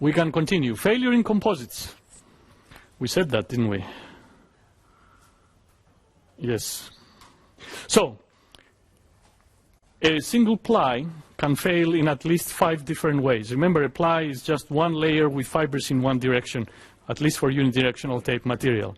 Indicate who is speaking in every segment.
Speaker 1: We can continue. Failure in composites. We said that, didn't we? Yes. So, a single ply can fail in at least 5 different ways. Remember, a ply is just one layer with fibers in one direction, at least for unidirectional tape material.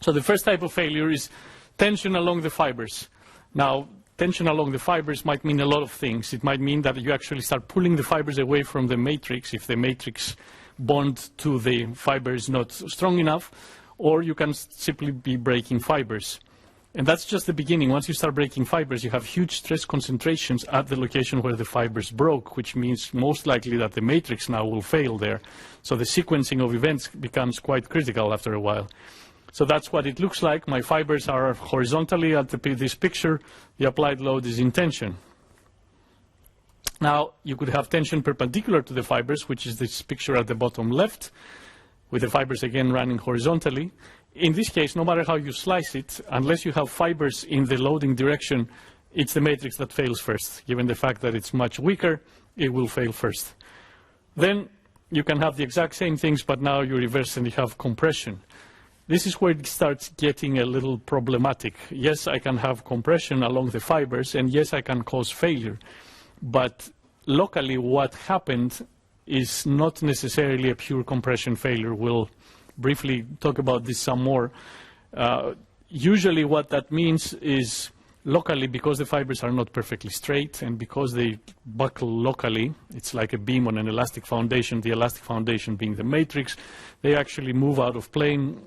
Speaker 1: So the first type of failure is tension along the fibers. Now, tension along the fibers might mean a lot of things. It might mean that you actually start pulling the fibers away from the matrix if the matrix bond to the fiber is not strong enough, or you can simply be breaking fibers. And that's just the beginning. Once you start breaking fibers, you have huge stress concentrations at the location where the fibers broke, which means most likely that the matrix now will fail there. So the sequencing of events becomes quite critical after a while. So that's what it looks like. My fibers are horizontally at this picture. The applied load is in tension. Now, you could have tension perpendicular to the fibers, which is this picture at the bottom left, with the fibers again running horizontally. In this case, no matter how you slice it, unless you have fibers in the loading direction, it's the matrix that fails first. Given the fact that it's much weaker, it will fail first. Then you can have the exact same things, but now you reverse and you have compression. This is where it starts getting a little problematic. Yes, I can have compression along the fibers, and yes, I can cause failure. But locally, what happened is not necessarily a pure compression failure. We'll briefly talk about this some more. Usually what that means is locally, because the fibers are not perfectly straight and because they buckle locally, it's like a beam on an elastic foundation, the elastic foundation being the matrix, they actually move out of plane,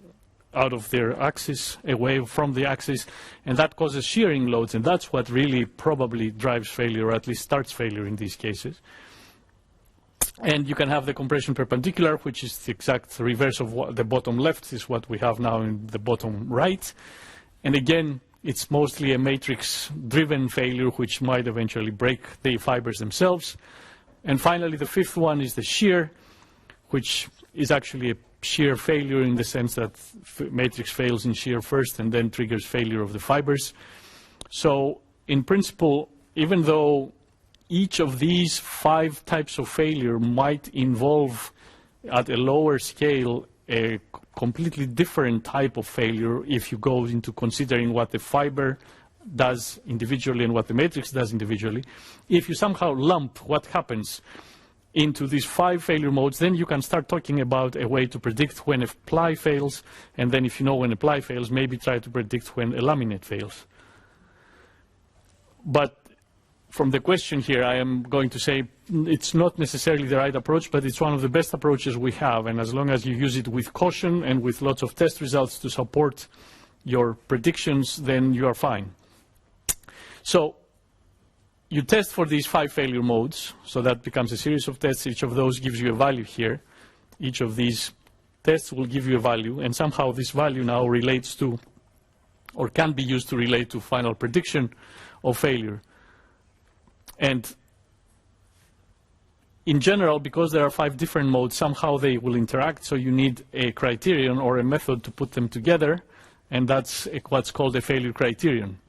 Speaker 1: out of their axis, away from the axis, and that causes shearing loads, and that's what really probably drives failure, or at least starts failure in these cases. And you can have the compression perpendicular, which is the exact reverse of what the bottom left is what we have now in the bottom right. And again, it's mostly a matrix-driven failure, which might eventually break the fibers themselves. And finally, the fifth one is the shear, which is actually a shear failure in the sense that matrix fails in shear first and then triggers failure of the fibers. So in principle, even though each of these 5 types of failure might involve at a lower scale a completely different type of failure if you go into considering what the fiber does individually and what the matrix does individually. If you somehow lump what happens into these 5 failure modes, then you can start talking about a way to predict when a ply fails, and then if you know when a ply fails, maybe try to predict when a laminate fails. But from the question here, I am going to say it's not necessarily the right approach, but it's one of the best approaches we have, and as long as you use it with caution and with lots of test results to support your predictions, then you are fine. So you test for these 5 failure modes, so that becomes a series of tests. Each of those gives you a value here. Each of these tests will give you a value, and somehow this value now relates to, or can be used to relate to, final prediction of failure. And in general, because there are 5 different modes, somehow they will interact, so you need a criterion or a method to put them together, and that's what's called a failure criterion.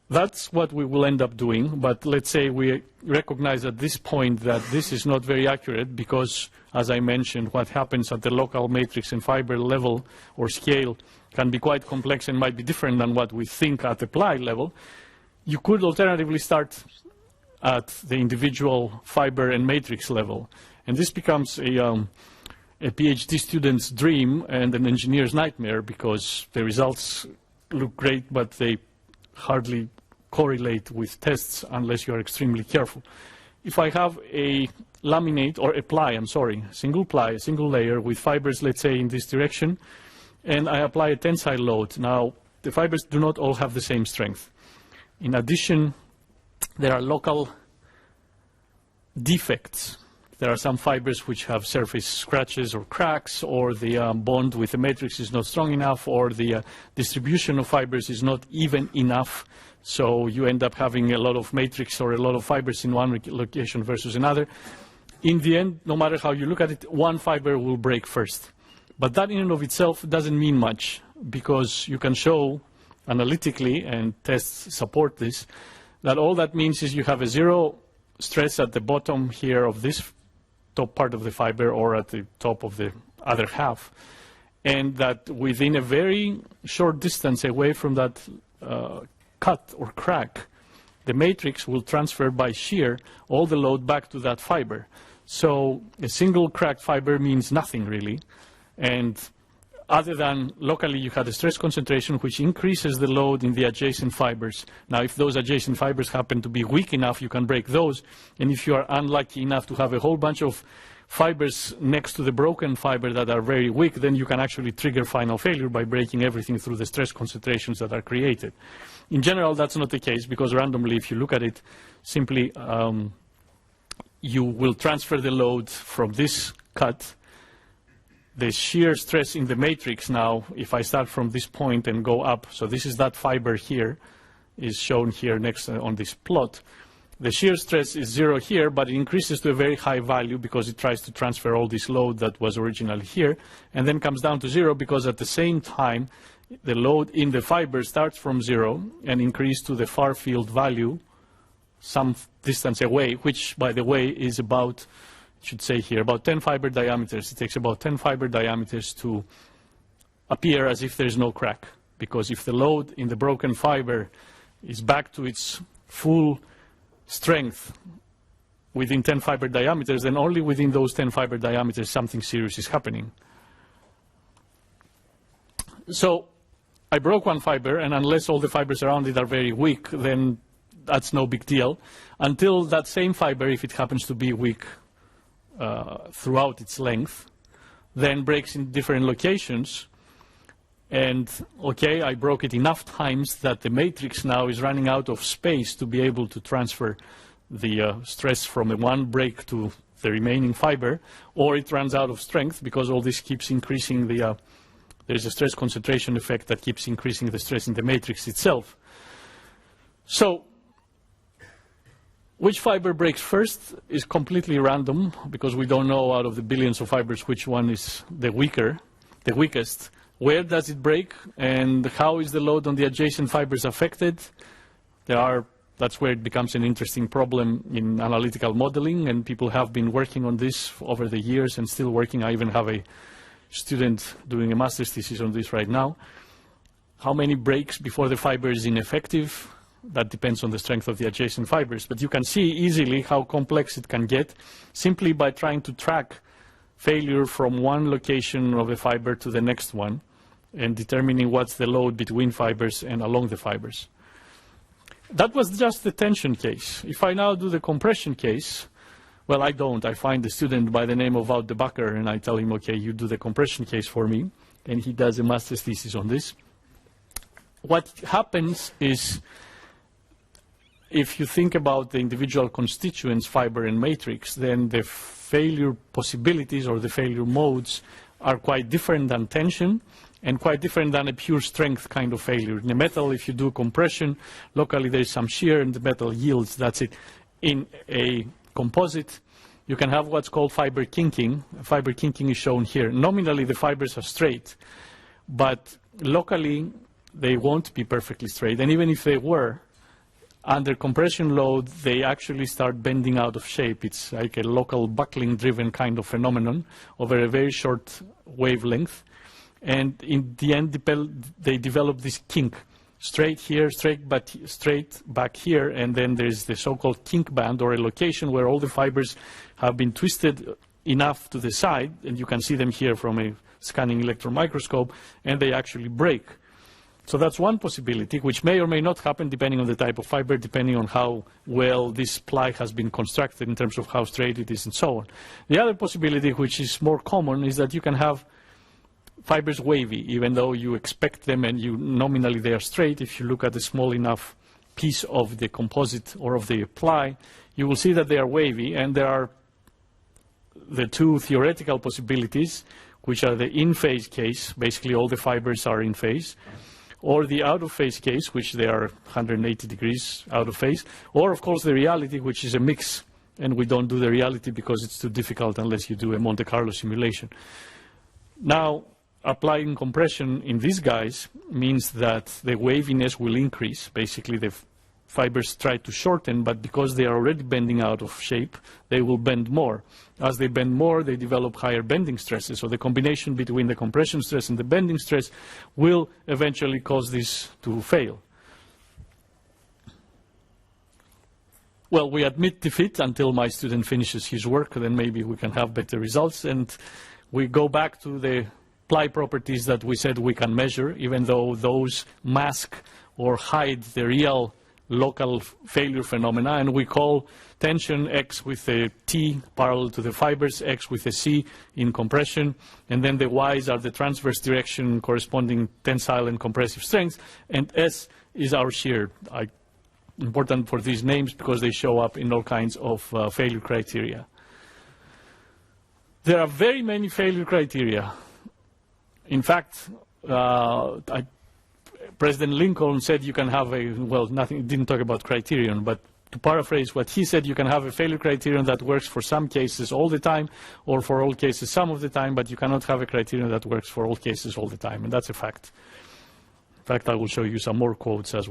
Speaker 1: That's what we will end up doing, but let's say we recognize at this point that this is not very accurate because, as I mentioned, what happens at the local matrix and fiber level or scale can be quite complex and might be different than what we think at the ply level. You could alternatively start at the individual fiber and matrix level, and this becomes a PhD student's dream and an engineer's nightmare because the results look great, but they hardly correlate with tests unless you are extremely careful. If I have a laminate, or a ply, single ply, a single layer with fibers, let's say in this direction, and I apply a tensile load. Now, the fibers do not all have the same strength. In addition, there are local defects. There are some fibers which have surface scratches or cracks, or the bond with the matrix is not strong enough, or the distribution of fibers is not even enough. So you end up having a lot of matrix or a lot of fibers in one location versus another. In the end, no matter how you look at it, one fiber will break first. But that in and of itself doesn't mean much, because you can show analytically, and tests support this, that all that means is you have a zero stress at the bottom here of this top part of the fiber or at the top of the other half. And that within a very short distance away from that cut or crack, the matrix will transfer by shear all the load back to that fiber. So a single cracked fiber means nothing really. And other than locally you had a stress concentration which increases the load in the adjacent fibers. Now if those adjacent fibers happen to be weak enough, you can break those. And if you are unlucky enough to have a whole bunch of fibers next to the broken fiber that are very weak, then you can actually trigger final failure by breaking everything through the stress concentrations that are created. In general, that's not the case because randomly, if you look at it, simply you will transfer the load from this cut. The shear stress in the matrix now, if I start from this point and go up, so this is that fiber here, is shown here next on this plot. The shear stress is 0 here, but it increases to a very high value because it tries to transfer all this load that was originally here, and then comes down to 0 because at the same time, the load in the fiber starts from 0 and increases to the far field value some distance away, which, by the way, is about, I should say here, about 10 fiber diameters. It takes about 10 fiber diameters to appear as if there's no crack, because if the load in the broken fiber is back to its full strength within 10 fiber diameters, then only within those 10 fiber diameters something serious is happening. So I broke one fiber, and unless all the fibers around it are very weak, then that's no big deal, until that same fiber, if it happens to be weak throughout its length, then breaks in different locations. And okay, I broke it enough times that the matrix now is running out of space to be able to transfer the stress from the one break to the remaining fiber, or it runs out of strength because all this keeps increasing the, there's a stress concentration effect that keeps increasing the stress in the matrix itself. So which fiber breaks first is completely random because we don't know out of the billions of fibers which one is the weakest. Where does it break, and how is the load on the adjacent fibers affected? That's where it becomes an interesting problem in analytical modeling, and people have been working on this over the years and still working. I even have a student doing a master's thesis on this right now. How many breaks before the fiber is ineffective? That depends on the strength of the adjacent fibers. But you can see easily how complex it can get simply by trying to track failure from one location of a fiber to the next one and determining what's the load between fibers and along the fibers. That was just the tension case. If I now do the compression case, well, I don't. I find a student by the name of Wout de Bakker, and I tell him, okay, you do the compression case for me, and he does a master's thesis on this. What happens is, if you think about the individual constituents, fiber and matrix, then the failure possibilities or the failure modes are quite different than tension and quite different than a pure strength kind of failure. In a metal, if you do compression, locally there is some shear and the metal yields, that's it. In a composite, you can have what's called fiber kinking. Fiber kinking is shown here. Nominally, the fibers are straight, but locally, they won't be perfectly straight. And even if they were, under compression load, they actually start bending out of shape. It's like a local buckling-driven kind of phenomenon over a very short wavelength. And in the end, they develop this kink. Straight here, straight back here, and then there's the so-called kink band, or a location where all the fibers have been twisted enough to the side, and you can see them here from a scanning electron microscope, and they actually break. So that's one possibility, which may or may not happen depending on the type of fiber, depending on how well this ply has been constructed in terms of how straight it is and so on. The other possibility, which is more common, is that you can have fibers wavy, even though you expect them and you nominally they are straight. If you look at a small enough piece of the composite or of the ply, you will see that they are wavy, and there are the two theoretical possibilities, which are the in-phase case, basically all the fibers are in phase, or the out-of-phase case, which they are 180 degrees out of phase, or of course the reality, which is a mix, and we don't do the reality because it's too difficult unless you do a Monte Carlo simulation. Now, applying compression in these guys means that the waviness will increase. Basically, the fibers try to shorten, but because they are already bending out of shape, they will bend more. As they bend more, they develop higher bending stresses. So the combination between the compression stress and the bending stress will eventually cause this to fail. Well, we admit defeat until my student finishes his work, then maybe we can have better results. And we go back to the ply properties that we said we can measure, even though those mask or hide the real local failure phenomena, and we call tension X with a T parallel to the fibers, X with a C in compression, and then the Y's are the transverse direction corresponding tensile and compressive strengths, and S is our shear. Important for these names because they show up in all kinds of failure criteria. There are very many failure criteria. In fact, President Lincoln said you can have a, well, nothing, didn't talk about criterion, but to paraphrase what he said, you can have a failure criterion that works for some cases all the time, or for all cases some of the time, but you cannot have a criterion that works for all cases all the time, and that's a fact. In fact, I will show you some more quotes as we